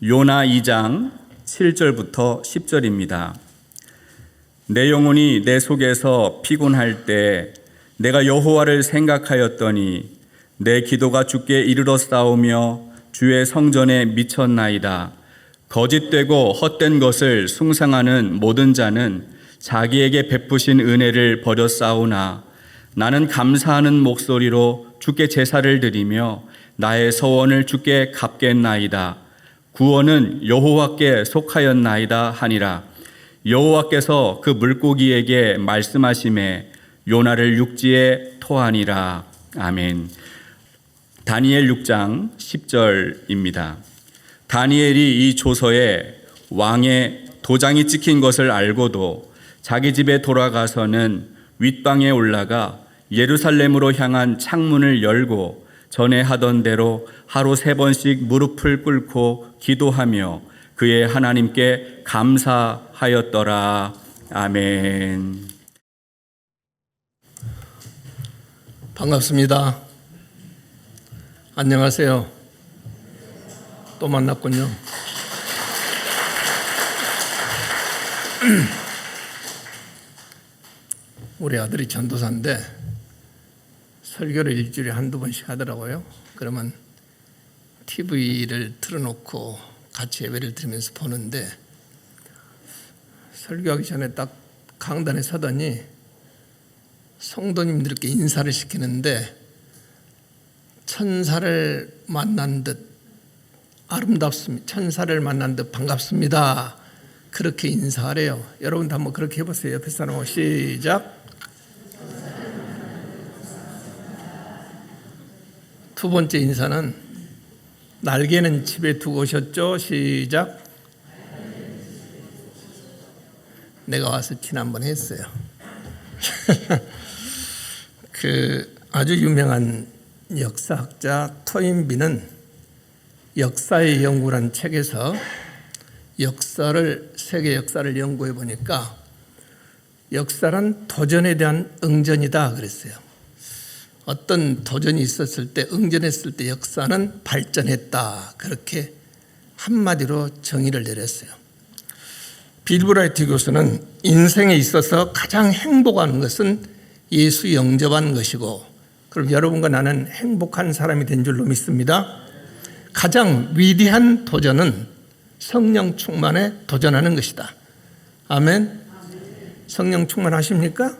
요나 2장 7절부터 10절입니다. 내 영혼이 내 속에서 피곤할 때 내가 여호와를 생각하였더니 내 기도가 주께 이르러 싸우며 주의 성전에 미쳤나이다. 거짓되고 헛된 것을 숭상하는 모든 자는 자기에게 베푸신 은혜를 버렸사오나 나는 감사하는 목소리로 주께 제사를 드리며 나의 서원을 주께 갚겠나이다. 구원은 여호와께 속하였나이다 하니라. 여호와께서 그 물고기에게 말씀하시매 요나를 육지에 토하니라. 아멘. 다니엘 6장 10절입니다. 다니엘이 이 조서에 왕의 도장이 찍힌 것을 알고도 자기 집에 돌아가서는 윗방에 올라가 예루살렘으로 향한 창문을 열고 전에 하던 대로 하루 3번씩 무릎을 꿇고 기도하며 그의 하나님께 감사하였더라. 아멘. 반갑습니다. 안녕하세요. 또 만났군요. 우리 아들이 전도사인데 설교를 일주일에 한두 번씩 하더라고요. 그러면 TV를 틀어놓고 같이 예배를 드리면서 보는데 설교하기 전에 딱 강단에 서더니 성도님들께 인사를 시키는데 천사를 만난 듯 아름답습니다. 천사를 만난 듯 반갑습니다. 그렇게 인사하래요. 여러분도 한번 그렇게 해보세요. 옆에 사람하고 시작. 두 번째 인사는 날개는 집에 두고 오셨죠? 시작. 내가 와서 지난번 했어요. 그 아주 유명한 역사학자 토인비는 역사의 연구란 책에서 세계 역사를 연구해 보니까 역사란 도전에 대한 응전이다 그랬어요. 어떤 도전이 있었을 때, 응전했을 때 역사는 발전했다. 그렇게 한마디로 정의를 내렸어요. 빌 브라이트 교수는 인생에 있어서 가장 행복한 것은 예수 영접한 것이고, 그럼 여러분과 나는 행복한 사람이 된 줄로 믿습니다. 가장 위대한 도전은 성령 충만에 도전하는 것이다. 아멘. 성령 충만하십니까?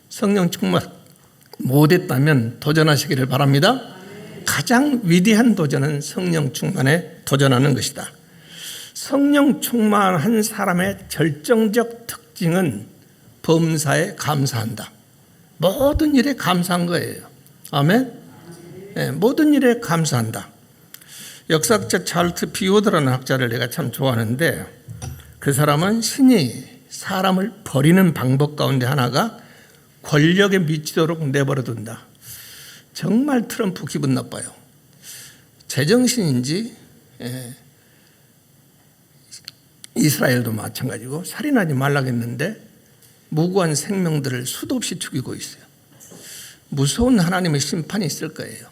성령 충만 못했다면 도전하시기를 바랍니다. 가장 위대한 도전은 성령 충만에 도전하는 것이다. 성령 충만한 사람의 절정적 특징은 범사에 감사한다. 모든 일에 감사한 거예요. 아멘. 네, 모든 일에 감사한다. 역사학자 찰트 비오드라는 학자를 내가 참 좋아하는데 그 사람은 신이 사람을 버리는 방법 가운데 하나가 권력에 미치도록 내버려둔다. 정말 트럼프 기분 나빠요. 제정신인지 이스라엘도 마찬가지고 살인하지 말라겠는데 무고한 생명들을 수도 없이 죽이고 있어요. 무서운 하나님의 심판이 있을 거예요.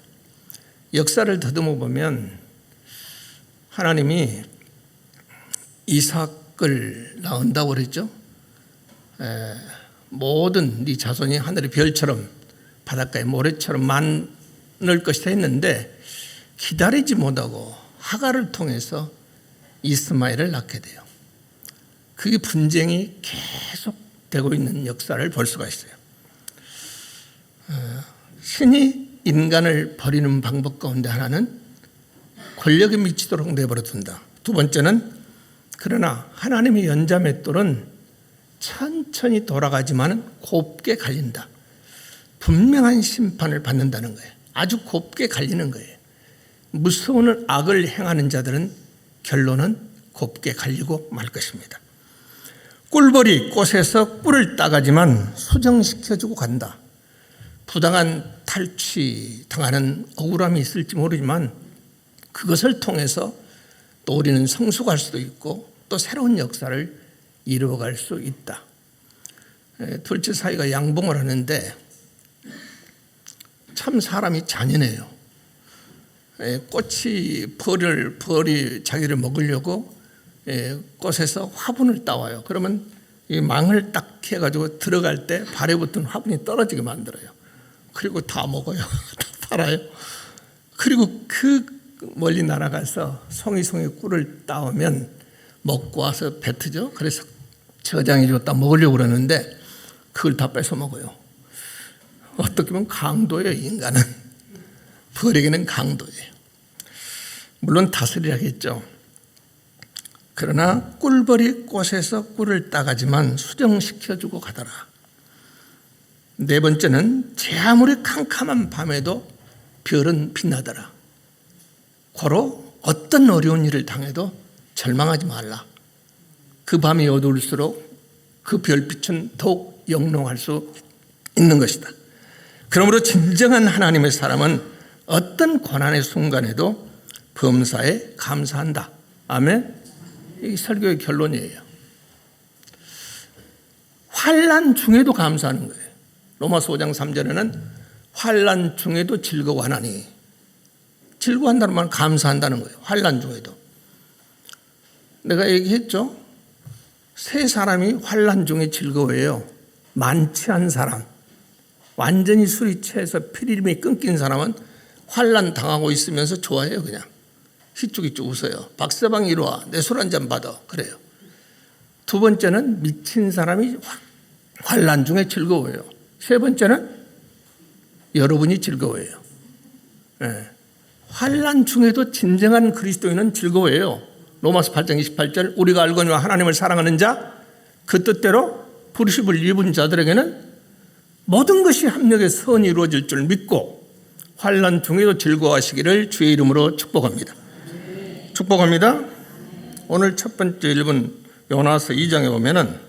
역사를 더듬어 보면 하나님이 이삭을 낳은다고 그랬죠. 모든 네 자손이 하늘의 별처럼 바닷가의 모래처럼 많을 것이다 했는데 기다리지 못하고 하갈을 통해서 이스마엘을 낳게 돼요. 그게 분쟁이 계속 되고 있는 역사를 볼 수가 있어요. 신이 인간을 버리는 방법 가운데 하나는 권력에 미치도록 내버려둔다. 두 번째는 그러나 하나님의 연자맷돌은 천천히 돌아가지만 곱게 갈린다. 분명한 심판을 받는다는 거예요. 아주 곱게 갈리는 거예요. 무서운 악을 행하는 자들은 결론은 곱게 갈리고 말 것입니다. 꿀벌이 꽃에서 꿀을 따가지만 수정시켜주고 간다. 부당한 탈취당하는 억울함이 있을지 모르지만 그것을 통해서 또 우리는 성숙할 수도 있고 또 새로운 역사를 이루어갈 수 있다. 둘째 사이가 양봉을 하는데 참 사람이 잔인해요. 꽃이 벌이 자기를 먹으려고 꽃에서 화분을 따와요. 그러면 이 망을 딱 해가지고 들어갈 때 발에 붙은 화분이 떨어지게 만들어요. 그리고 다 먹어요. 다 팔아요. 그리고 그 멀리 날아가서 송이송이 꿀을 따오면 먹고 와서 뱉으죠. 그래서 저장해 줬다 먹으려고 그러는데 그걸 다 뺏어 먹어요. 어떻게 보면 강도예요. 인간은 벌에게는 강도예요. 물론 다스리라겠죠. 그러나 꿀벌이 꽃에서 꿀을 따가지만 수정시켜주고 가더라. 네 번째는 제 아무리 캄캄한 밤에도 별은 빛나더라. 고로 어떤 어려운 일을 당해도 절망하지 말라. 그 밤이 어두울수록 그 별빛은 더욱 영롱할 수 있는 것이다. 그러므로 진정한 하나님의 사람은 어떤 고난의 순간에도 범사에 감사한다. 아멘. 이 설교의 결론이에요. 환난 중에도 감사하는 거예요. 로마서 5장 3절에는 환난 중에도 즐거워하나니, 즐거워한다는 말은 감사한다는 거예요. 환난 중에도. 내가 얘기했죠. 세 사람이 환난 중에 즐거워해요. 만취한 사람, 완전히 술이 취해서 피리림이 끊긴 사람은 환난 당하고 있으면서 좋아해요. 그냥 휘쭉휘쭉 웃어요. 박서방 이리 와, 내 술 한잔 받아. 그래요. 두 번째는 미친 사람이 환난 중에 즐거워해요. 세 번째는 여러분이 즐거워해요. 네. 환난 중에도 진정한 그리스도인은 즐거워해요. 로마서 8장 28절 우리가 알거니와 하나님을 사랑하는 자 그 뜻대로 부르심을 입은 자들에게는 모든 것이 합력에 선이 이루어질 줄 믿고 환난 중에도 즐거워하시기를 주의 이름으로 축복합니다. 축복합니다. 오늘 첫 번째 읽은 요나서 2장에 보면은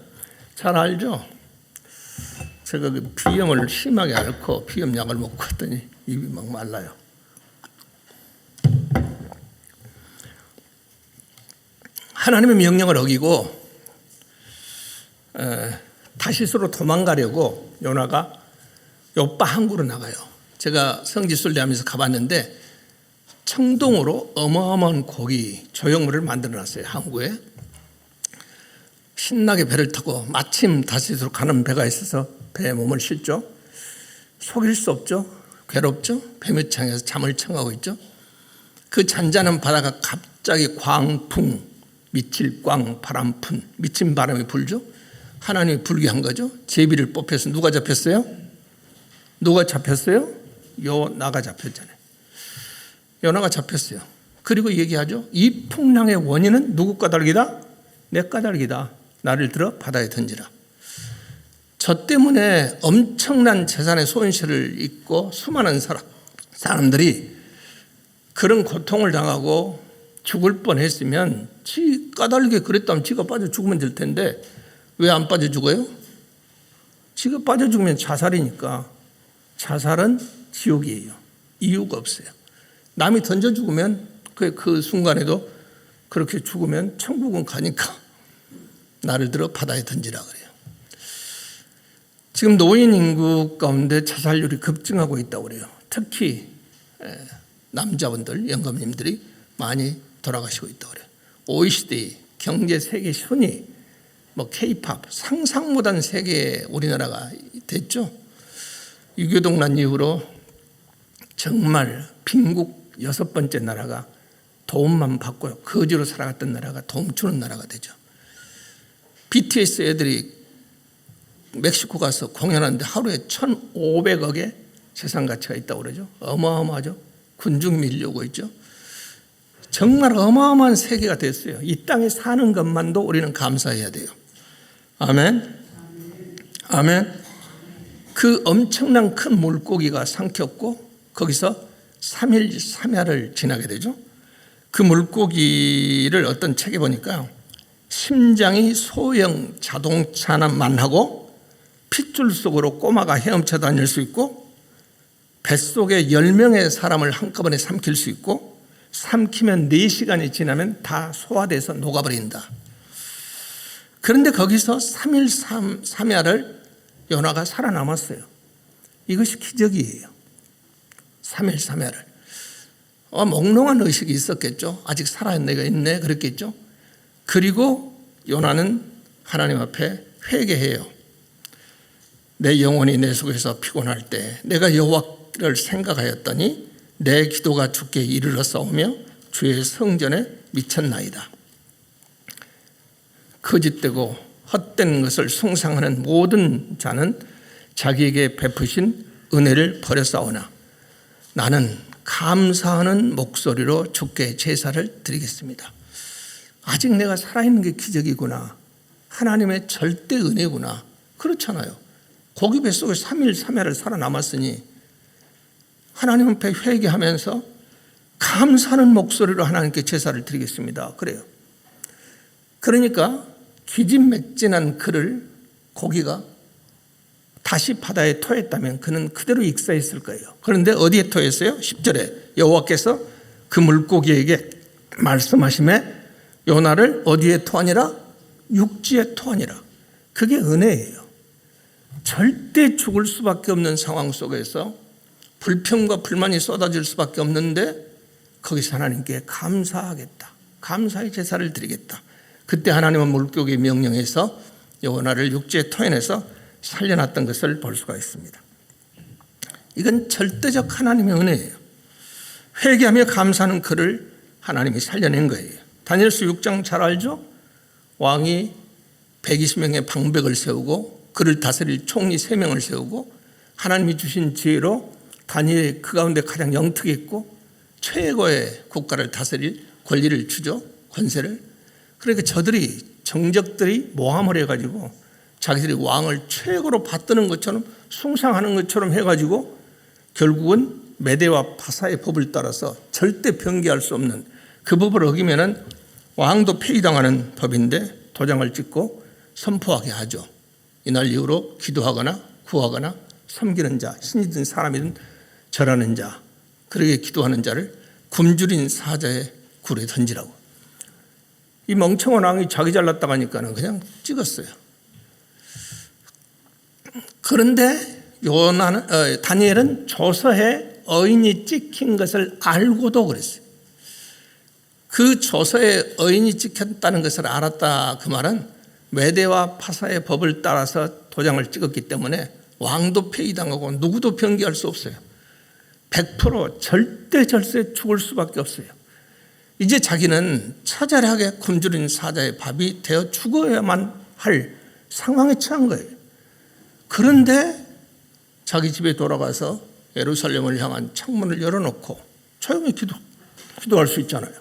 잘 알죠? 제가 그 비염을 심하게 앓고 비염약을 먹고 왔더니 입이 막 말라요. 하나님의 명령을 어기고 다시스로 도망가려고 요나가 요빠 항구로 나가요. 제가 성지순례하면서 가봤는데 청동으로 어마어마한 고기 조형물을 만들어놨어요. 항구에. 신나게 배를 타고 마침 다시스로 가는 배가 있어서 배에 몸을 싣죠. 속일 수 없죠. 괴롭죠. 배매창에서 잠을 청하고 있죠. 그 잔잔한 바다가 갑자기 광풍, 미칠광, 바람푼, 미친 바람이 불죠. 하나님이 불게 한 거죠. 제비를 뽑혀서 누가 잡혔어요? 누가 잡혔어요? 요나가 잡혔잖아요. 요나가 잡혔어요. 그리고 얘기하죠. 이 풍랑의 원인은 누구 까닭이다? 내 까닭이다. 나를 들어 바다에 던지라. 저 때문에 엄청난 재산의 손실을 입고 수많은 사람들이 그런 고통을 당하고 죽을 뻔했으면 지 까닭에 그랬다면 지가 빠져 죽으면 될 텐데 왜 안 빠져 죽어요? 지가 빠져 죽으면 자살이니까. 자살은 지옥이에요. 이유가 없어요. 남이 던져 죽으면 그 순간에도 그렇게 죽으면 천국은 가니까 나를 들어 바다에 던지라 그래요. 지금 노인 인구 가운데 자살률이 급증하고 있다고 그래요. 특히 남자분들, 영감님들이 많이 돌아가시고 있다고 그래요. OECD 경제 세계 순위, K-팝 상상 못한 세계 우리나라가 됐죠. 유교동란 이후로 정말 빈국 6번째 나라가 도움만 받고 거지로 살아갔던 나라가 도움 주는 나라가 되죠. BTS 애들이 멕시코 가서 공연하는데 하루에 1,500억의 재산 가치가 있다고 그러죠. 어마어마하죠. 군중 밀려오고 있죠. 정말 어마어마한 세계가 됐어요. 이 땅에 사는 것만도 우리는 감사해야 돼요. 아멘. 아멘. 그 엄청난 큰 물고기가 삼켰고 거기서 3일 3야를 지나게 되죠. 그 물고기를 어떤 책에 보니까 심장이 소형 자동차만 하고 핏줄 속으로 꼬마가 헤엄쳐 다닐 수 있고 뱃속에 10명의 사람을 한꺼번에 삼킬 수 있고 삼키면 4시간이 지나면 다 소화돼서 녹아버린다. 그런데 거기서 3일 3야를 요나가 살아남았어요. 이것이 기적이에요. 3일 3야를. 몽롱한 의식이 있었겠죠. 아직 살아있는 내가 있네 그랬겠죠. 그리고 요나는 하나님 앞에 회개해요. 내 영혼이 내 속에서 피곤할 때 내가 여호와를 생각하였더니 내 기도가 주께 이르렀사오며 주의 성전에 미쳤나이다. 거짓되고 헛된 것을 숭상하는 모든 자는 자기에게 베푸신 은혜를 버렸사오나 나는 감사하는 목소리로 주께 제사를 드리겠습니다. 아직 내가 살아있는 게 기적이구나. 하나님의 절대 은혜구나. 그렇잖아요. 고기 뱃속에 3일 3야를 살아남았으니 하나님 앞에 회개하면서 감사하는 목소리로 하나님께 제사를 드리겠습니다. 그래요. 그러니까 기진맥진한 그를 고기가 다시 바다에 토했다면 그는 그대로 익사했을 거예요. 그런데 어디에 토했어요? 10절에 여호와께서 그 물고기에게 말씀하시매 요나를 어디에 토하니라? 육지에 토하니라. 그게 은혜예요. 절대 죽을 수밖에 없는 상황 속에서 불평과 불만이 쏟아질 수밖에 없는데 거기서 하나님께 감사하겠다. 감사의 제사를 드리겠다. 그때 하나님은 물고기 명령해서 요나를 육지에 토해내서 살려놨던 것을 볼 수가 있습니다. 이건 절대적 하나님의 은혜예요. 회개하며 감사하는 그를 하나님이 살려낸 거예요. 다니엘서 6장 잘 알죠? 왕이 120명의 방백을 세우고 그를 다스릴 총리 3명을 세우고 하나님이 주신 지혜로 다니엘이 그 가운데 가장 영특했고 최고의 국가를 다스릴 권리를 주죠. 권세를. 그러니까 저들이 정적들이 모함을 해가지고 자기들이 왕을 최고로 받드는 것처럼 숭상하는 것처럼 해가지고 결국은 메대와 바사의 법을 따라서 절대 변개할 수 없는 그 법을 어기면은 왕도 폐위당하는 법인데 도장을 찍고 선포하게 하죠. 이날 이후로 기도하거나 구하거나 섬기는 자, 신이든 사람이든 절하는 자, 그러게 기도하는 자를 굶주린 사자의 굴에 던지라고. 이 멍청한 왕이 자기 잘났다고 하니까는 그냥 찍었어요. 그런데 다니엘은 조서에 어인이 찍힌 것을 알고도 그랬어요. 그 조서에 어인이 찍혔다는 것을 알았다. 그 말은 메대와 파사의 법을 따라서 도장을 찍었기 때문에 왕도 폐위당하고 누구도 변개할 수 없어요. 100% 절대 절세 죽을 수밖에 없어요. 이제 자기는 처절하게 굶주린 사자의 밥이 되어 죽어야만 할 상황에 처한 거예요. 그런데 자기 집에 돌아가서 예루살렘을 향한 창문을 열어놓고 조용히 기도할 수 있잖아요.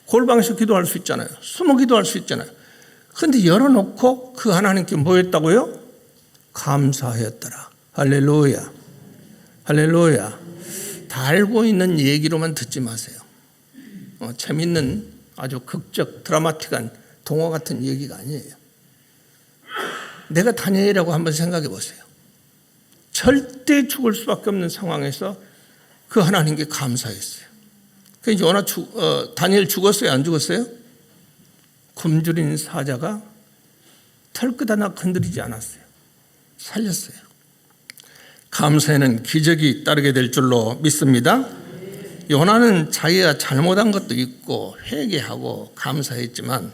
골방에서 기도할 수 있잖아요. 숨어 기도할 수 있잖아요. 그런데 열어놓고 그 하나님께 뭐 했다고요? 감사하였더라. 할렐루야. 할렐루야. 다 알고 있는 얘기로만 듣지 마세요. 재밌는 아주 극적 드라마틱한 동화 같은 얘기가 아니에요. 내가 다니엘이라고 한번 생각해 보세요. 절대 죽을 수밖에 없는 상황에서 그 하나님께 감사했어요. 그러니까 다니엘 죽었어요? 안 죽었어요? 굶주린 사자가 털끝 하나 건드리지 않았어요. 살렸어요. 감사에는 기적이 따르게 될 줄로 믿습니다. 요나는 자기가 잘못한 것도 있고 회개하고 감사했지만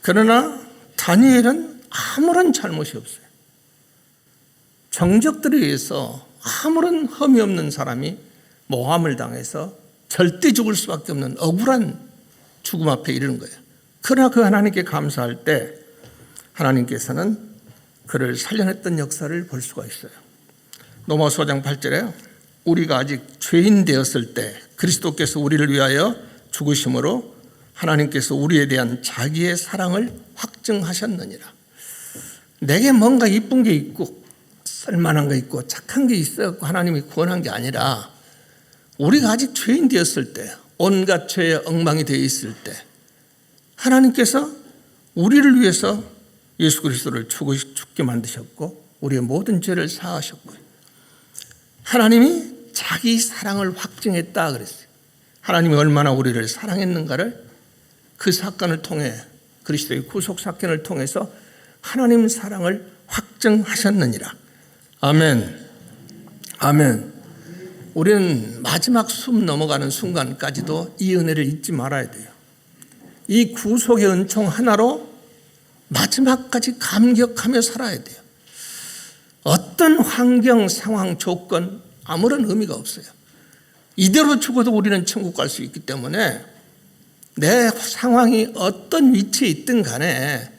그러나 다니엘은 아무런 잘못이 없어요. 정적들에 의해서 아무런 흠이 없는 사람이 모함을 당해서 절대 죽을 수밖에 없는 억울한 죽음 앞에 이르는 거예요. 그러나 그 하나님께 감사할 때 하나님께서는 그를 살려냈던 역사를 볼 수가 있어요. 로마서 5장 8절에 우리가 아직 죄인 되었을 때 그리스도께서 우리를 위하여 죽으심으로 하나님께서 우리에 대한 자기의 사랑을 확증하셨느니라. 내게 뭔가 이쁜 게 있고 쓸만한 게 있고 착한 게 있어서 하나님이 구원한 게 아니라 우리가 아직 죄인 되었을 때 온갖 죄에 엉망이 되어 있을 때 하나님께서 우리를 위해서 예수 그리스도를 죽게 만드셨고 우리의 모든 죄를 사하셨고요. 하나님이 자기 사랑을 확증했다 그랬어요. 하나님이 얼마나 우리를 사랑했는가를 그 사건을 통해 그리스도의 구속 사건을 통해서 하나님 사랑을 확증하셨느니라. 아멘. 아멘. 우리는 마지막 숨 넘어가는 순간까지도 이 은혜를 잊지 말아야 돼요. 이 구속의 은총 하나로 마지막까지 감격하며 살아야 돼요. 어떤 환경, 상황, 조건 아무런 의미가 없어요. 이대로 죽어도 우리는 천국 갈 수 있기 때문에 내 상황이 어떤 위치에 있든 간에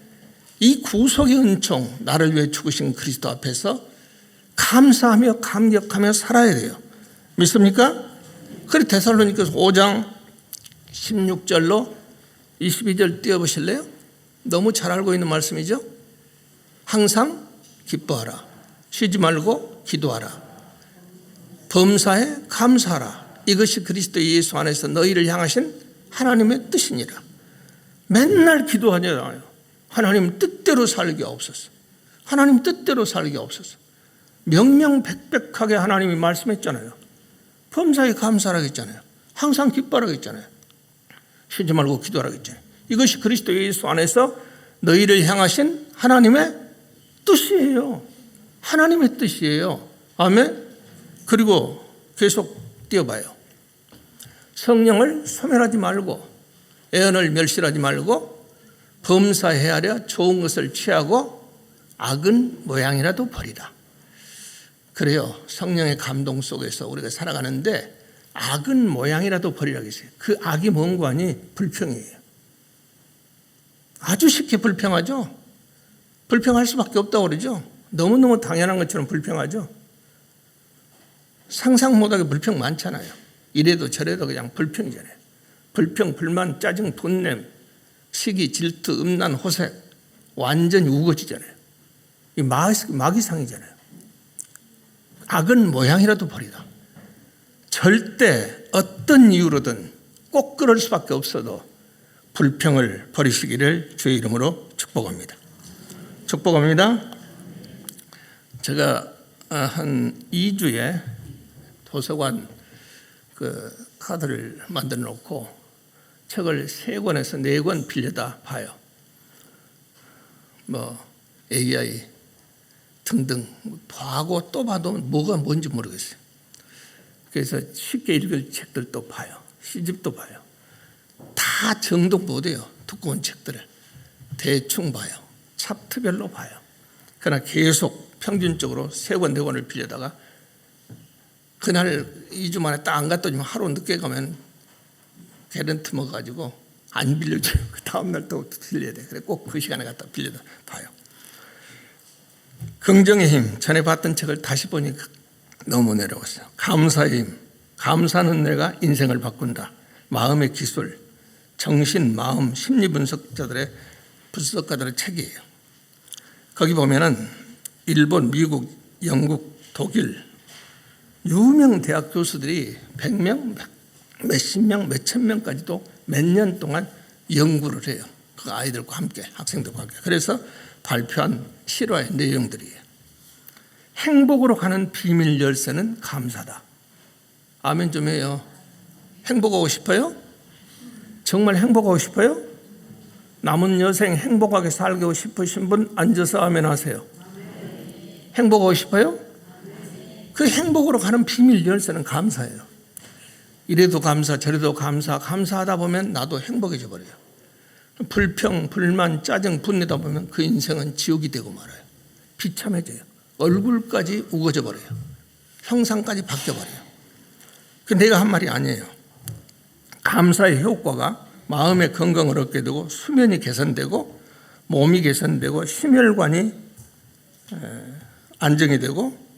이 구속의 은총, 나를 위해 죽으신 그리스도 앞에서 감사하며 감격하며 살아야 돼요. 믿습니까? 그래 데살로니가서 5장 16절로 22절 띄워보실래요? 너무 잘 알고 있는 말씀이죠. 항상 기뻐하라. 쉬지 말고 기도하라. 범사에 감사하라. 이것이 그리스도 예수 안에서 너희를 향하신 하나님의 뜻이니라. 맨날 기도하잖아요. 하나님 뜻대로 살게 없어서. 하나님 뜻대로 살게 없어서. 명명백백하게 하나님이 말씀했잖아요. 범사에 감사하라고 했잖아요. 항상 기뻐하라고 했잖아요. 쉬지 말고 기도하라고 했잖아요. 이것이 그리스도 예수 안에서 너희를 향하신 하나님의 뜻이에요. 하나님의 뜻이에요. 아멘. 그리고 계속 띄워봐요. 성령을 소멸하지 말고 애언을 멸시하지 말고 범사해하려 좋은 것을 취하고 악은 모양이라도 버리라. 그래요. 성령의 감동 속에서 우리가 살아가는데 악은 모양이라도 버리라고 했어요. 그 악이 뭔고 하니 불평이에요. 아주 쉽게 불평하죠. 불평할 수밖에 없다고 그러죠. 너무너무 당연한 것처럼 불평하죠. 상상 못하게 불평 많잖아요. 이래도 저래도 그냥 불평이잖아요. 불평, 불만, 짜증, 돈냄, 시기, 질투, 음란, 호색 완전히 우거지잖아요. 이 마귀상이잖아요. 악은 모양이라도 버리라. 절대 어떤 이유로든 꼭 그럴 수밖에 없어도 불평을 버리시기를 주의 이름으로 축복합니다. 축복합니다. 제가 한 2주에 도서관 그 카드를 만들어 놓고 책을 3권에서 4권 빌려다 봐요. AI 등등 봐고 또 봐도 뭐가 뭔지 모르겠어요. 그래서 쉽게 읽을 책들도 봐요. 시집도 봐요. 다 정독 못해요. 두꺼운 책들을 대충 봐요. 챕터별로 봐요. 그러나 계속 평균적으로 3권, 4권을 빌려다가 그날 2주 만에 딱 안 갔더니 하루 늦게 가면 개런트 먹어가지고 안 빌려줘요. 그 다음날 또 빌려야 돼. 그래 꼭 그 시간에 갔다 빌려다 봐요. 긍정의 힘, 전에 봤던 책을 다시 보니까 너무 내려왔어요. 감사의 힘, 감사는 내가 인생을 바꾼다. 마음의 기술, 정신, 마음, 심리 분석가들의 책이에요. 거기 보면은 일본, 미국, 영국, 독일 유명 대학 교수들이 100명, 몇십 명, 몇천 명까지도 몇 년 동안 연구를 해요. 그 아이들과 함께, 학생들과 함께. 그래서 발표한 실화의 내용들이에요. 행복으로 가는 비밀 열쇠는 감사다. 아멘 좀 해요. 행복하고 싶어요? 정말 행복하고 싶어요? 남은 여생 행복하게 살고 싶으신 분 앉아서 아멘 하세요. 행복하고 싶어요? 그 행복으로 가는 비밀 열쇠는 감사예요. 이래도 감사, 저래도 감사, 감사하다 보면 나도 행복해져 버려요. 불평, 불만, 짜증, 분내다 보면 그 인생은 지옥이 되고 말아요. 비참해져요. 얼굴까지 우거져 버려요. 형상까지 바뀌어 버려요. 그 내가 한 말이 아니에요. 감사의 효과가 마음의 건강을 얻게 되고 수면이 개선되고 몸이 개선되고 심혈관이 안정이 되고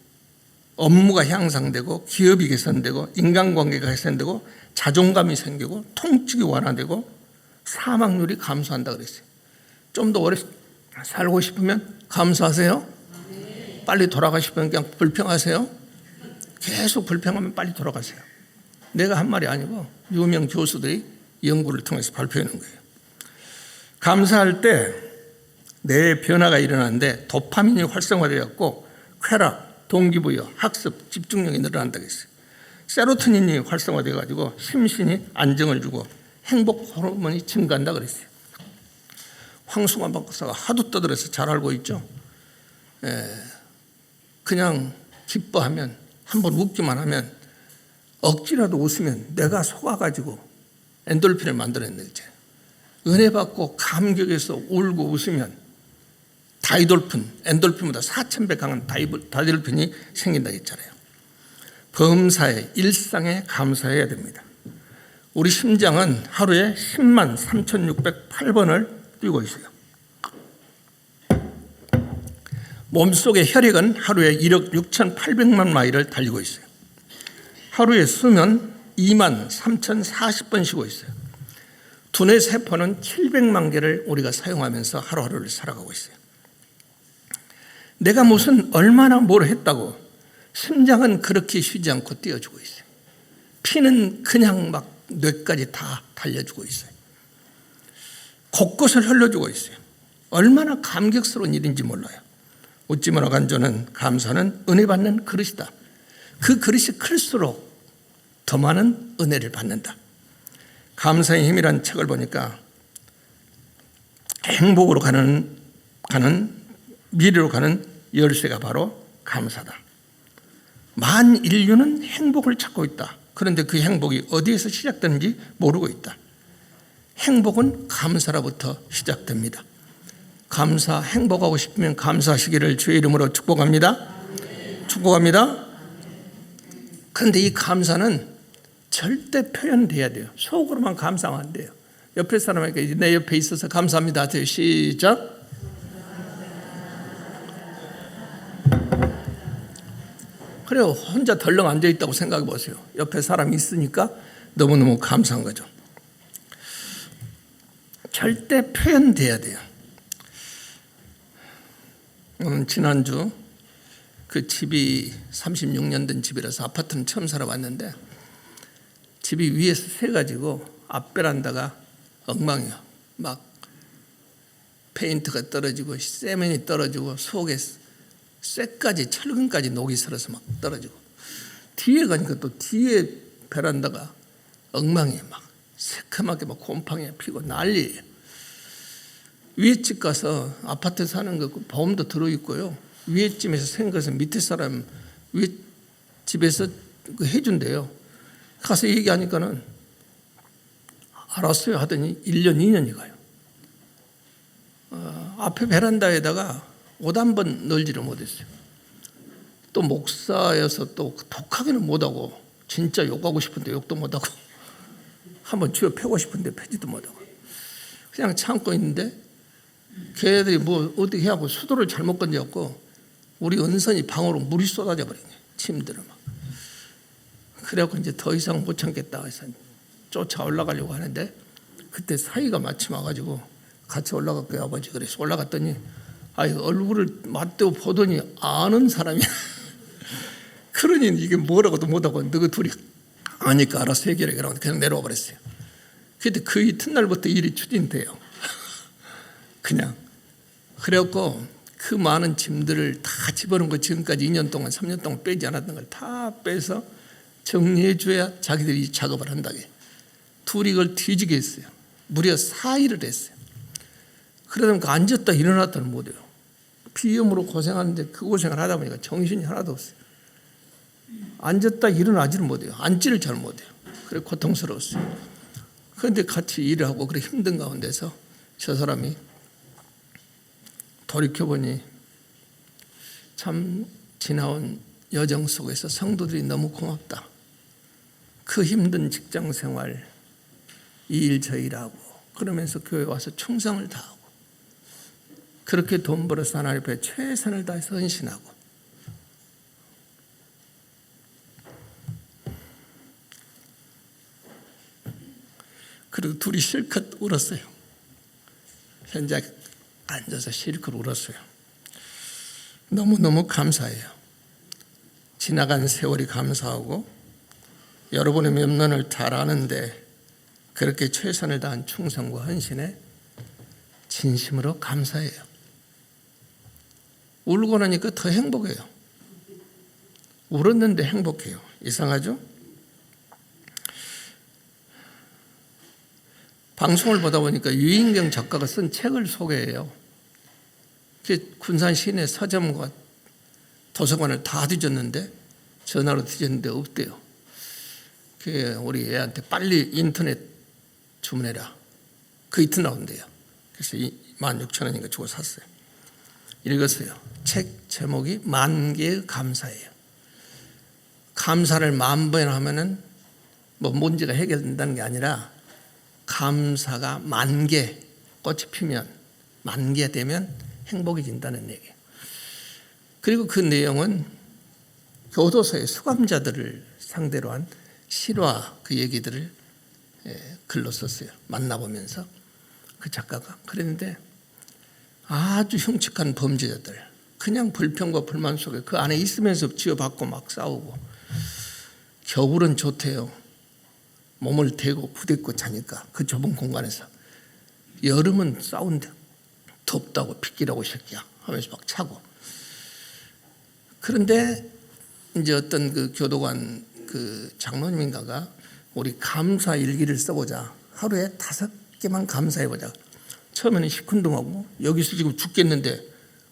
업무가 향상되고 기업이 개선되고 인간관계가 개선되고 자존감이 생기고 통증이 완화되고 사망률이 감소한다 그랬어요. 좀 더 오래 살고 싶으면 감사하세요. 빨리 돌아가시면 그냥 불평하세요. 계속 불평하면 빨리 돌아가세요. 내가 한 말이 아니고 유명 교수들이 연구를 통해서 발표하는 거예요. 감사할 때 뇌에 변화가 일어나는데 도파민이 활성화되었고 쾌락, 동기부여, 학습, 집중력이 늘어난다고 했어요. 세로토닌이 활성화되어가지고 심신이 안정을 주고 행복 호르몬이 증가한다 그랬어요. 황승환 박사가 하도 떠들어서 잘 알고 있죠. 그냥 기뻐하면 한번 웃기만 하면 억지라도 웃으면 내가 속아가지고 엔돌핀을 만들어냈지. 은혜 받고 감격해서 울고 웃으면 엔돌핀보다 4,000배 강한 다이돌핀이 생긴다 했잖아요. 범사에, 일상에 감사해야 됩니다. 우리 심장은 하루에 10만 3,608번을 뛰고 있어요. 몸속의 혈액은 하루에 1억 6,800만 마일을 달리고 있어요. 하루에 숨은 2만 3,040번 쉬고 있어요. 두뇌 세포는 700만 개를 우리가 사용하면서 하루하루를 살아가고 있어요. 내가 얼마나 뭘 했다고 심장은 그렇게 쉬지 않고 뛰어주고 있어요. 피는 그냥 막 뇌까지 다 달려주고 있어요. 곳곳을 흘러주고 있어요. 얼마나 감격스러운 일인지 몰라요. 웃지 마라 간조는 감사는 은혜 받는 그릇이다. 그 그릇이 클수록 더 많은 은혜를 받는다. 감사의 힘이란 책을 보니까 행복으로 가는 미래로 가는 열쇠가 바로 감사다. 만 인류는 행복을 찾고 있다. 그런데 그 행복이 어디에서 시작되는지 모르고 있다. 행복은 감사로부터 시작됩니다. 감사, 행복하고 싶으면 감사하시기를 주의 이름으로 축복합니다. 축복합니다. 그런데 이 감사는 절대 표현돼야 돼요. 속으로만 감사하면 안 돼요. 옆에 사람에게 내 옆에 있어서 감사합니다 하세요. 시작. 그래요. 혼자 덜렁 앉아있다고 생각해 보세요. 옆에 사람이 있으니까 너무너무 감사한 거죠. 절대 표현돼야 돼요. 지난주 그 집이 36년 된 집이라서 아파트는 처음 살아봤는데 집이 위에서 새가지고 앞 베란다가 엉망이에요. 막 페인트가 떨어지고 세면이 떨어지고 속에 쇠까지 철근까지 녹이 슬어서 막 떨어지고 뒤에 가니까 또 뒤에 베란다가 엉망이에요. 막 새카맣게 막 곰팡이 피고 난리예요. 위에 집 가서 아파트 사는 거 보험도 들어있고요. 위에 집에서 생겨서 밑에 사람 위에 집에서 해준대요. 가서 얘기하니까는 알았어요 하더니 1년 2년이 가요. 앞에 베란다에다가 옷 한 번 널지를 못했어요. 또 목사여서 또 독하게는 못하고 진짜 욕하고 싶은데 욕도 못하고 한번 쥐어 패고 싶은데 패지도 못하고 그냥 참고 있는데 걔들이 뭐 어떻게 하고 수도를 잘못 건졌고 우리 은선이 방으로 물이 쏟아져 버린 거예요. 침대를 막. 그래갖고 이제 더 이상 못 참겠다 해서 쫓아 올라가려고 하는데 그때 사이가 마침 와가지고 같이 올라갈게요 아버지. 그래서 올라갔더니 얼굴을 맞대고 보더니 아는 사람이야. 그러니 이게 뭐라고도 못하고 너희 둘이 아니까 알아서 해결해 그러고 그냥 내려와 버렸어요. 그때 그 이튿날부터 일이 추진돼요. 그냥 그래갖고 그 많은 짐들을 다 집어넣은 거 지금까지 2년 동안 3년 동안 빼지 않았던 걸 다 빼서 정리해 줘야 자기들이 이 작업을 한다게. 둘이 이걸 뒤지게 했어요. 무려 4일을 했어요. 그러다 보니까 앉았다 일어났다는 못해요. 비염으로 고생하는데 그 고생을 하다 보니까 정신이 하나도 없어요. 앉았다 일어나지를 못해요. 앉지를 잘 못해요. 그래 고통스러웠어요. 그런데 같이 일을 하고 그래 힘든 가운데서 저 사람이 돌이켜보니 참 지나온 여정 속에서 성도들이 너무 고맙다. 그 힘든 직장생활 이 일 저 일하고 그러면서 교회 와서 충성을 다하고 그렇게 돈 벌어서 하나님 앞에 최선을 다해서 헌신하고 그리고 둘이 실컷 울었어요. 현재 앉아서 실컷 울었어요. 너무너무 감사해요. 지나간 세월이 감사하고 여러분의 면면을 잘 아는데 그렇게 최선을 다한 충성과 헌신에 진심으로 감사해요. 울고 나니까 더 행복해요. 울었는데 행복해요. 이상하죠? 방송을 보다 보니까 유인경 작가가 쓴 책을 소개해요. 군산 시내 서점과 도서관을 다 뒤졌는데 전화로 뒤졌는데 없대요. 우리 애한테 빨리 인터넷 주문해라. 그 이틀 나온대요. 그래서 16,000원인가 주고 샀어요. 읽었어요. 책 제목이 만 개의 감사예요. 감사를 10,000번 하면은 뭐 문제가 해결된다는 게 아니라 감사가 10,000개 꽃이 피면 10,000개 되면 행복해진다는 얘기예요. 그리고 그 내용은 교도소의 수감자들을 상대로 한 실화 그 얘기들을 글로 썼어요. 만나보면서 그 작가가. 그랬는데 아주 흉측한 범죄자들 그냥 불평과 불만 속에 그 안에 있으면서 지어받고 막 싸우고 겨울은 좋대요. 몸을 대고 부대고 자니까 그 좁은 공간에서. 여름은 싸운대. 덥다고 핏기라고 새끼야 하면서 막 차고. 그런데 이제 어떤 그 교도관 그 장로님인가가 우리 감사 일기를 써보자. 하루에 5개만 감사해보자. 처음에는 시큰둥하고 여기서 지금 죽겠는데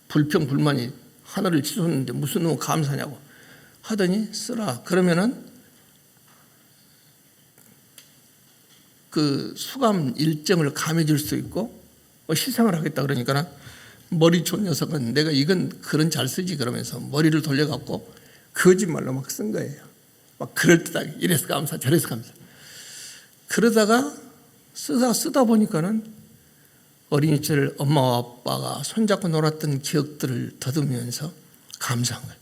불평 불만이 하늘을 치솟는데 무슨 놈 감사냐고 하더니 쓰라. 그러면은 그 수감 일정을 감해 줄 수 있고 시상을 하겠다 그러니까 머리 좋은 녀석은 내가 이건 글은 잘 쓰지 그러면서 머리를 돌려갖고 거짓말로 막 쓴 거예요. 막 그럴듯하게 이래서 감사 저래서 감사. 그러다가 쓰다 보니까는 어린 시절 엄마와 아빠가 손잡고 놀았던 기억들을 더듬으면서 감사한 거예요.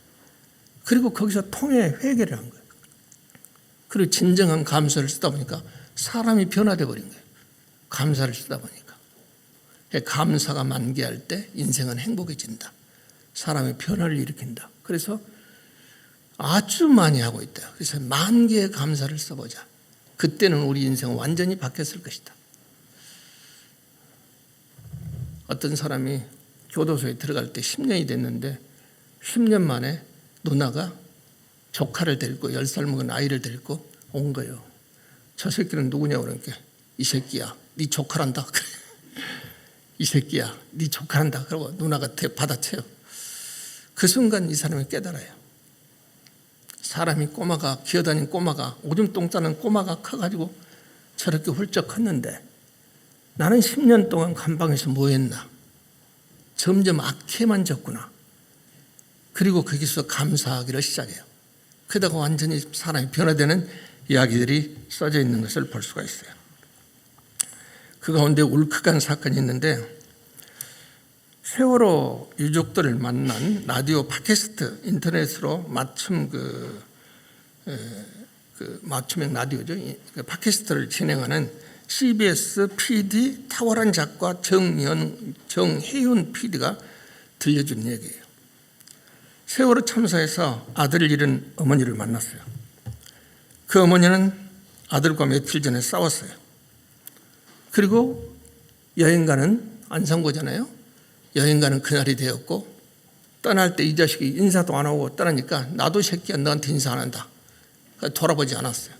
그리고 거기서 통해 회개를 한 거예요. 그리고 진정한 감사를 쓰다 보니까 사람이 변화돼 버린 거예요. 감사를 쓰다 보니까. 감사가 만개할 때 인생은 행복해진다. 사람의 변화를 일으킨다. 그래서 아주 많이 하고 있다. 그래서 10,000개의 감사를 써보자. 그때는 우리 인생은 완전히 바뀌었을 것이다. 어떤 사람이 교도소에 들어갈 때 10년이 됐는데 10년 만에 누나가 조카를 데리고 10살 먹은 아이를 데리고 온 거예요. 저 새끼는 누구냐고 그러니까 이 새끼야 네 조카란다. 이 새끼야 네 조카란다. 그러고 누나가 받아쳐요. 그 순간 이 사람이 깨달아요. 사람이 꼬마가 기어다니는 꼬마가 오줌 똥 싸는 꼬마가 커가지고 저렇게 훌쩍 컸는데 나는 10년 동안 감방에서 뭐 했나. 점점 악해만 졌구나. 그리고 거기서 감사하기를 시작해요. 그러다가 완전히 사람이 변화되는 이야기들이 써져 있는 것을 볼 수가 있어요. 그 가운데 울컥한 사건이 있는데 세월호 유족들을 만난 라디오 팟캐스트 인터넷으로 맞춤 맞춤형 라디오죠. 그 팟캐스트를 진행하는 CBS PD 탁월한 작가 정혜윤 PD가 들려준 얘기예요. 세월호 참사에서 아들을 잃은 어머니를 만났어요. 그 어머니는 아들과 며칠 전에 싸웠어요. 그리고 여행 가는 안산고잖아요. 여행 가는 그날이 되었고 떠날 때 이 자식이 인사도 안 하고 떠나니까 나도 새끼야 너한테 인사 안 한다. 돌아보지 않았어요.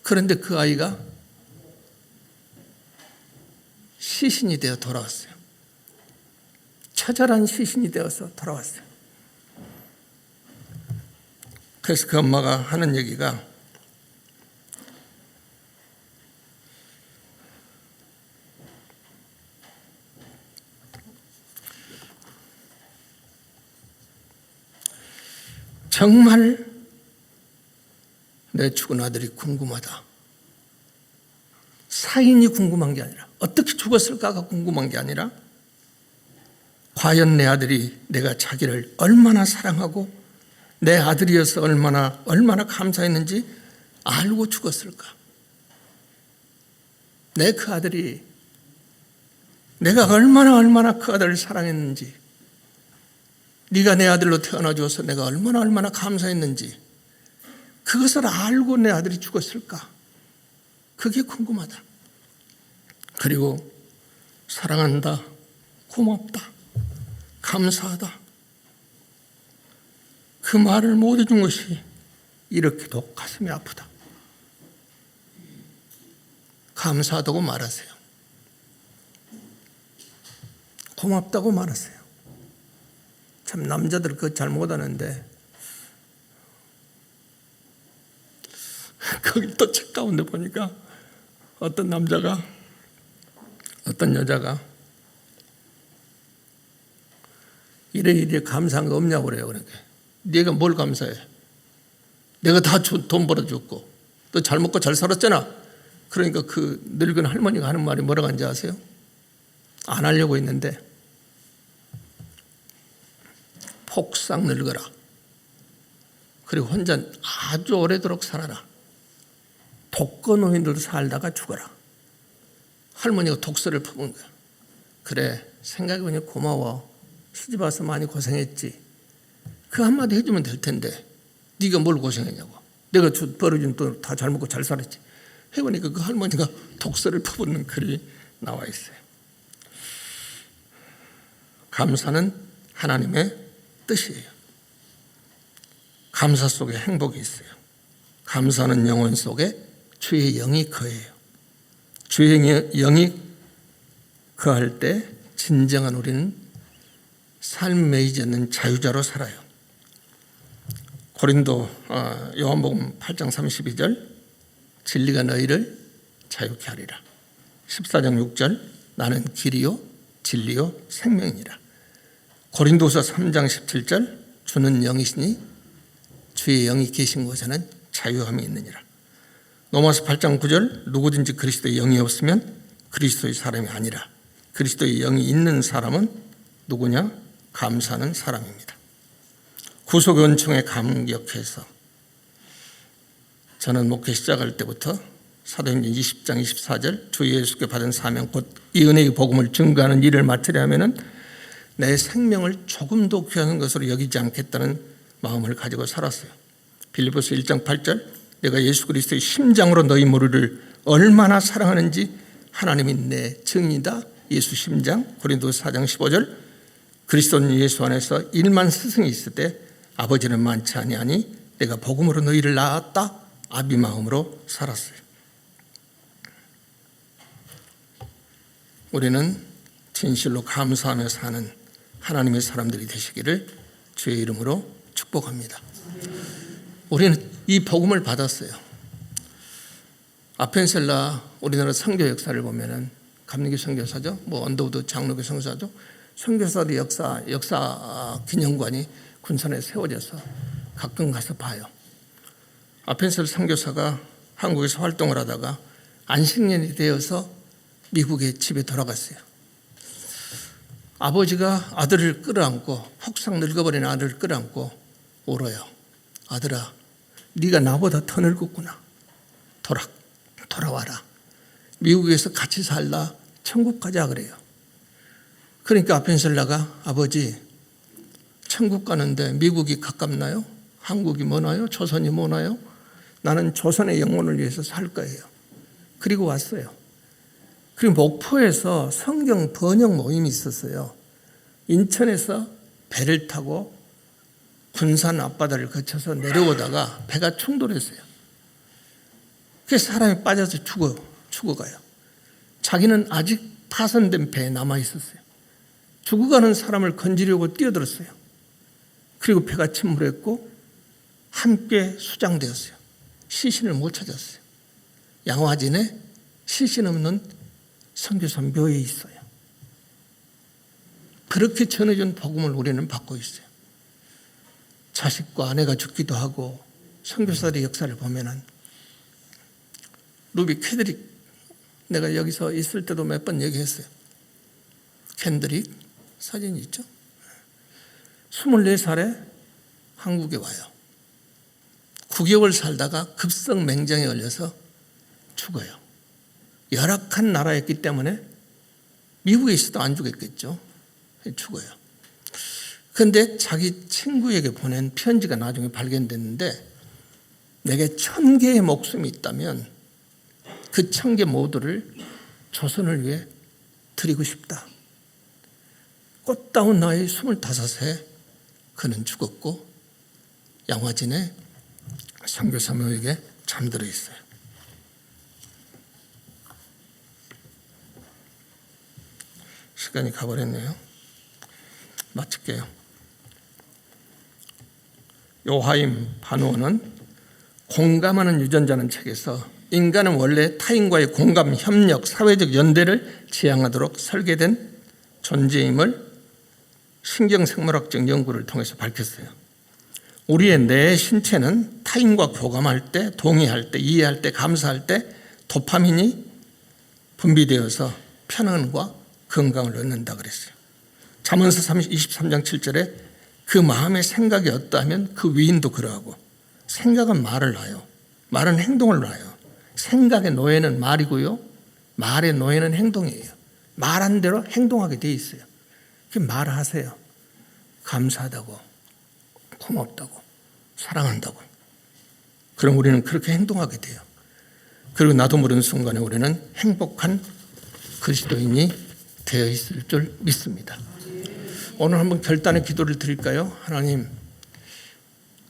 그런데 그 아이가 시신이 되어 돌아왔어요. 처절한 시신이 되어서 돌아왔어요. 그래서 그 엄마가 하는 얘기가 정말 내 죽은 아들이 궁금하다. 사인이 궁금한 게 아니라 어떻게 죽었을까가 궁금한 게 아니라 과연 내 아들이 내가 자기를 얼마나 사랑하고 내 아들이어서 얼마나 감사했는지 알고 죽었을까. 내 그 아들이 내가 얼마나 그 아들을 사랑했는지 네가 내 아들로 태어나줘서 내가 얼마나 감사했는지 그것을 알고 내 아들이 죽었을까. 그게 궁금하다. 그리고 사랑한다, 고맙다, 감사하다. 그 말을 못 해준 것이 이렇게도 가슴이 아프다. 감사하다고 말하세요. 고맙다고 말하세요. 참 남자들 그거 잘 못하는데 거기 또 책 가운데 보니까 어떤 남자가 어떤 여자가 이래 감사한 거 없냐고 그래요. 그러니까 네가 뭘 감사해? 내가 다 돈 벌어줬고 너 잘 먹고 잘 살았잖아. 그러니까 그 늙은 할머니가 하는 말이 뭐라고 하는지 아세요? 안 하려고 했는데 폭삭 늙어라. 그리고 혼자 아주 오래도록 살아라. 독거노인으로 살다가 죽어라. 할머니가 독서를 퍼본 거야. 그래, 생각해보니 고마워. 시집 와서 많이 고생했지. 그 한마디 해주면 될 텐데 네가 뭘 고생했냐고. 내가 벌어준 돈 다 잘 먹고 잘 살았지. 해보니까 그 할머니가 독서를 퍼붓는 글이 나와 있어요. 감사는 하나님의 뜻이에요. 감사 속에 행복이 있어요. 감사는 영혼 속에 주의 영이 거해요. 주의 영이 거할 때 진정한 우리는 삶에 매이지 않는 자유자로 살아요. 요한복음 8장 32절 진리가 너희를 자유케 하리라. 14장 6절 나는 길이요 진리요 생명이니라. 고린도서 3장 17절 주는 영이시니 주의 영이 계신 곳에는 자유함이 있느니라. 로마서 8장 9절 누구든지 그리스도의 영이 없으면 그리스도의 사람이 아니라. 그리스도의 영이 있는 사람은 누구냐? 감사하는 사람입니다. 구속의 은총에 감격해서 저는 목회 시작할 때부터 사도행전 20장 24절 주 예수께 받은 사명 곧 이 은혜의 복음을 증거하는 일을 맡으려면 내 생명을 조금도 귀한 것으로 여기지 않겠다는 마음을 가지고 살았어요. 빌립보서 1장 8절 내가 예수 그리스도의 심장으로 너희 무리를 얼마나 사랑하는지 하나님이 내 증이다. 예수 심장. 고린도서 4장 15절 그리스도 예수 안에서 1만 스승이 있을 때 아버지는 많지 아니하니 내가 복음으로 너희를 낳았다. 아비 마음으로 살았어요. 우리는 진실로 감사하며 사는 하나님의 사람들이 되시기를 주의 이름으로 축복합니다. 우리는 이 복음을 받았어요. 아펜셀라 우리나라 선교 역사를 보면은 감리교 선교사죠. 언더우드 장로교 선교사죠. 선교사들의 역사 기념관이 군산에 세워져서 가끔 가서 봐요. 아펜셀 선교사가 한국에서 활동을 하다가 안식년이 되어서 미국의 집에 돌아갔어요. 아버지가 아들을 끌어안고 폭삭 늙어버린 아들을 끌어안고 울어요. 아들아, 네가 나보다 더 늙었구나. 돌아와라. 미국에서 같이 살다 천국 가자 그래요. 그러니까 아펜셀라가 아버지 천국 가는데 미국이 가깝나요? 한국이 머나요? 조선이 머나요? 나는 조선의 영혼을 위해서 살 거예요. 그리고 왔어요. 그리고 목포에서 성경 번역 모임이 있었어요. 인천에서 배를 타고 군산 앞바다를 거쳐서 내려오다가 배가 충돌했어요. 그래서 사람이 빠져서 죽어가요. 자기는 아직 파손된 배에 남아있었어요. 죽어가는 사람을 건지려고 뛰어들었어요. 그리고 배가 침몰했고 함께 수장되었어요. 시신을 못 찾았어요. 양화진에 시신 없는 선교사 묘에 있어요. 그렇게 전해준 복음을 우리는 받고 있어요. 자식과 아내가 죽기도 하고 선교사들의 역사를 보면은 루비 캐드릭 내가 여기서 있을 때도 몇 번 얘기했어요. 캔드릭 사진이 있죠. 24살에 한국에 와요. 9개월 살다가 급성 맹장에 걸려서 죽어요. 열악한 나라였기 때문에 미국에 있어도 안 죽었겠죠. 죽어요. 그런데 자기 친구에게 보낸 편지가 나중에 발견됐는데 내게 1000개의 목숨이 있다면 그 1000개 모두를 조선을 위해 드리고 싶다. 꽃다운 나이 25세 그는 죽었고 양화진에 선교사묘에게 잠들어 있어요. 시간이 가버렸네요. 마칠게요. 요하임 반우어는 공감하는 유전자는 책에서 인간은 원래 타인과의 공감, 협력, 사회적 연대를 지향하도록 설계된 존재임을 신경생물학적 연구를 통해서 밝혔어요. 우리의 뇌 신체는 타인과 교감할 때, 동의할 때, 이해할 때, 감사할 때 도파민이 분비되어서 편안과 건강을 얻는다 그랬어요. 잠언서 23장 7절에 그 마음의 생각이 어떠하면 그 위인도 그러하고, 생각은 말을 낳아요. 말은 행동을 낳아요. 생각의 노예는 말이고요, 말의 노예는 행동이에요. 말한 대로 행동하게 돼 있어요. 말하세요. 감사하다고, 고맙다고, 사랑한다고. 그럼 우리는 그렇게 행동하게 돼요. 그리고 나도 모르는 순간에 우리는 행복한 그리스도인이 되어 있을 줄 믿습니다. 오늘 한번 결단의 기도를 드릴까요? 하나님,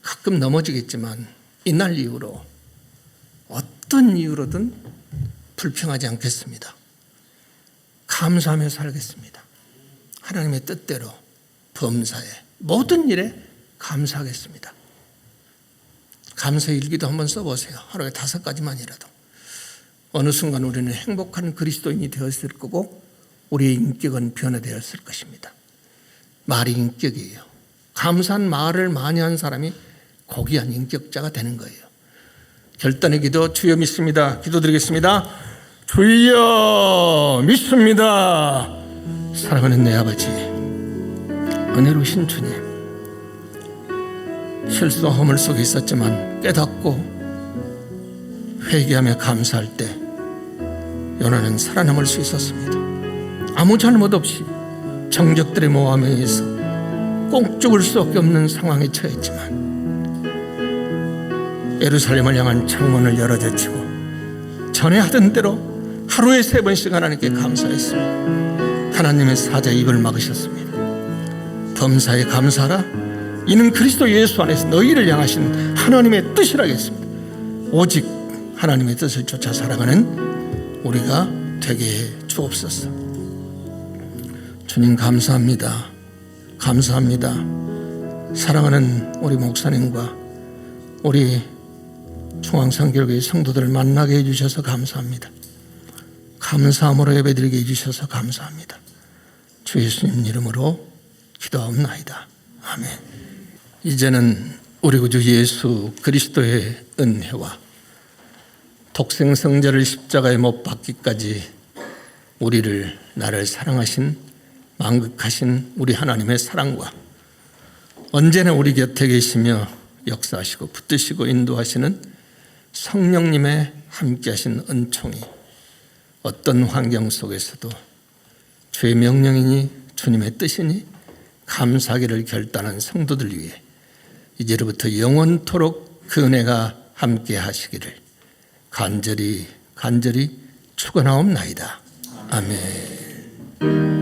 가끔 넘어지겠지만 이날 이후로 어떤 이유로든 불평하지 않겠습니다. 감사하며 살겠습니다. 하나님의 뜻대로 범사에 모든 일에 감사하겠습니다. 감사 일기도 한번 써보세요. 하루에 5가지만이라도. 어느 순간 우리는 행복한 그리스도인이 되었을 거고 우리의 인격은 변화되었을 것입니다. 말이 인격이에요. 감사한 말을 많이 한 사람이 고귀한 인격자가 되는 거예요. 결단의 기도, 주여 믿습니다. 기도드리겠습니다. 주여 믿습니다. 사랑하는 내 아버지, 은혜로우신 주님, 실수와 허물 속에 있었지만 깨닫고 회개하며 감사할 때 요나는 살아남을 수 있었습니다. 아무 잘못 없이 정적들의 모함에 의해서 꼭 죽을 수밖에 없는 상황에 처했지만 예루살렘을 향한 창문을 열어젖히고 전에 하던 대로 하루에 3번씩 하나님께 감사했습니다. 하나님의 사자의 입을 막으셨습니다. 범사에 감사하라. 이는 그리스도 예수 안에서 너희를 향하신 하나님의 뜻이라겠습니다. 오직 하나님의 뜻을 쫓아 살아가는 우리가 되게 해 주옵소서. 주님 감사합니다. 감사합니다. 사랑하는 우리 목사님과 우리 중앙성결교회 성도들을 만나게 해주셔서 감사합니다. 감사함으로 예배드리게 해주셔서 감사합니다. 주 예수님 이름으로 기도하옵나이다. 아멘. 이제는 우리 구주 예수 그리스도의 은혜와 독생성자를 십자가에 못 박기까지 우리를 나를 사랑하신 만극하신 우리 하나님의 사랑과 언제나 우리 곁에 계시며 역사하시고 붙드시고 인도하시는 성령님의 함께하신 은총이 어떤 환경 속에서도 주의 명령이니 주님의 뜻이니 감사하기를 결단한 성도들 위해 이제로부터 영원토록 그 은혜가 함께 하시기를 간절히 축원하옵나이다. 아멘.